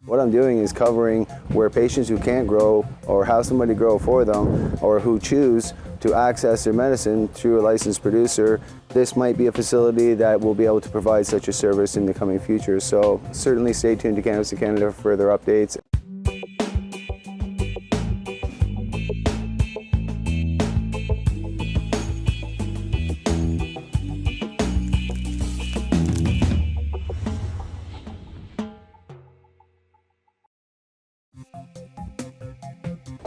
What I'm doing is covering where patients who can't grow or have somebody grow for them, or who choose to access their medicine through a licensed producer, this might be a facility that will be able to provide such a service in the coming future. So certainly stay tuned to Cannabis in Canada for further updates.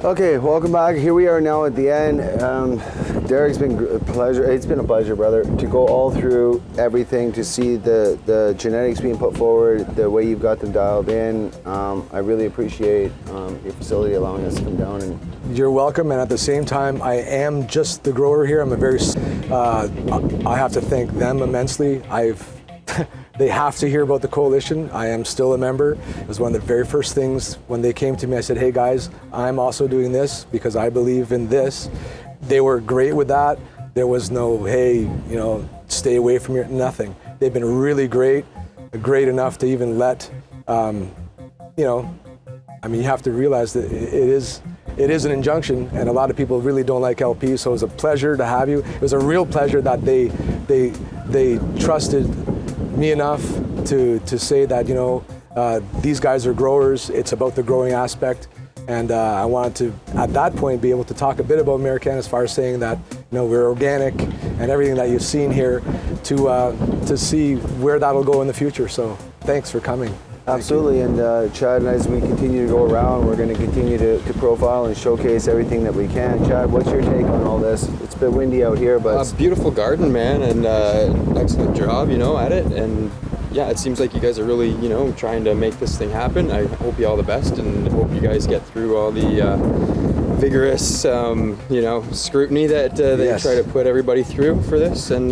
Okay, welcome back. Here we are now at the end. Derek's been a pleasure. It's been a pleasure, brother, to go all through everything, to see the genetics being put forward, the way you've got them dialed in. I really appreciate your facility allowing us to come down. And you're welcome, and at the same time, I am just the grower here. I'm a very, I have to thank them immensely. They have to hear about the coalition. I am still a member. It was one of the very first things when they came to me. I said, hey guys, I'm also doing this because I believe in this. They were great with that. There was no, hey, stay away from your, nothing. They've been really great enough to even let, you have to realize that it is an injunction, and a lot of people really don't like LP, so it was a pleasure to have you. It was a real pleasure that they trusted me enough to say that, these guys are growers. It's about the growing aspect. And I wanted to, at that point, be able to talk a bit about American as far as saying that, we're organic and everything that you've seen here to see where that'll go in the future. So thanks for coming. Absolutely, and Chad, and as we continue to go around, we're going to continue to profile and showcase everything that we can. Chad, what's your take on all this? It's a bit windy out here, but... beautiful garden, man, and excellent job, at it. And yeah, it seems like you guys are really, trying to make this thing happen. I hope you all the best, and hope you guys get through all the vigorous, scrutiny that they try to put everybody through for this. And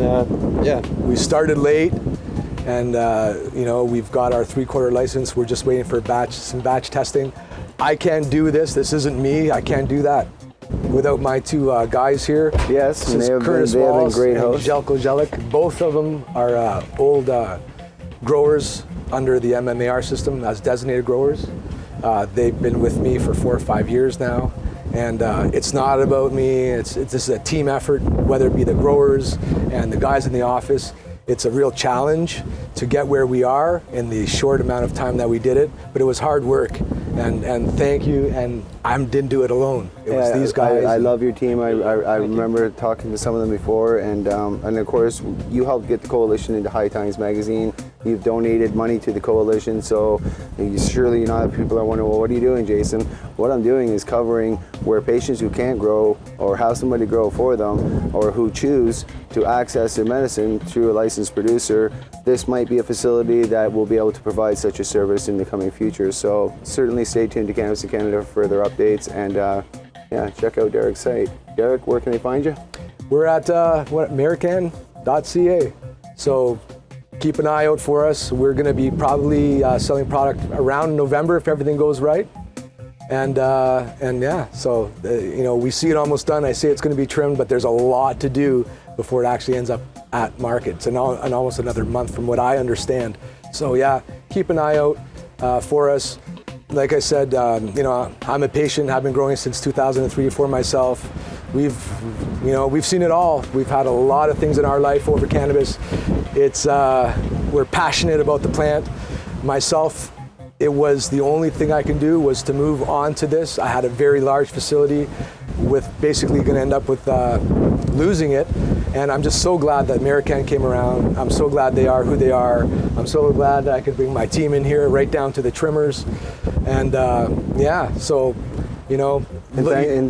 yeah. We started late. And we've got our 3/4 license. We're just waiting for some batch testing. I can't do this. This isn't me. I can't do that without my two guys here. Yes, this is Curtis Walls and Jelko Jelic. Both of them are old growers under the MMAR system as designated growers. They've been with me for 4 or 5 years now. And it's not about me. This is a team effort, whether it be the growers and the guys in the office. It's a real challenge to get where we are in the short amount of time that we did it, but it was hard work. And thank you, and I didn't do it alone. It was these guys. I love your team. I remember talking to some of them before, and of course, you helped get the coalition into High Times magazine. You've donated money to the coalition, so surely people are wondering, well, what are you doing, Jason? What I'm doing is covering where patients who can't grow or have somebody grow for them, or who choose to access their medicine through a licensed producer, this might be a facility that will be able to provide such a service in the coming future. So certainly stay tuned to Cannabis in Canada for further updates, and check out Derek's site. Derek, where can they find you? We're at American.ca. So keep an eye out for us. We're going to be probably selling product around November if everything goes right. And so we see it almost done. I say it's going to be trimmed, but there's a lot to do before it actually ends up at market. It's almost another month from what I understand. So yeah, keep an eye out for us. Like I said, I'm a patient. I've been growing since 2003 for myself. We've seen it all. We've had a lot of things in our life over cannabis. We're passionate about the plant. Myself, it was the only thing I can do was to move on to this. I had a very large facility with basically going to end up with losing it. And I'm just so glad that American came around. I'm so glad they are who they are. I'm so glad that I could bring my team in here, right down to the trimmers. And And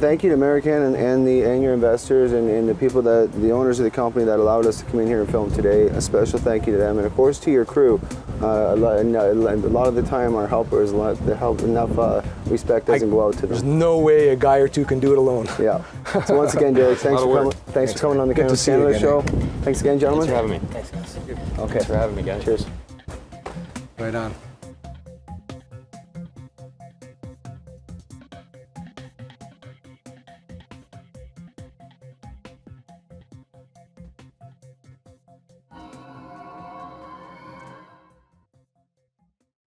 thank you to American and your investors and the people the owners of the company that allowed us to come in here and film today. A special thank you to them, and of course to your crew. A lot of the time, our helpers, enough respect doesn't go out to them. There's no way a guy or two can do it alone. Yeah. So once again, Derek, thanks for coming on the Cannabis Canada show. Thanks again, gentlemen. Thanks for having me. Thanks, guys. Okay. Thanks for having me, guys. Cheers. Right on.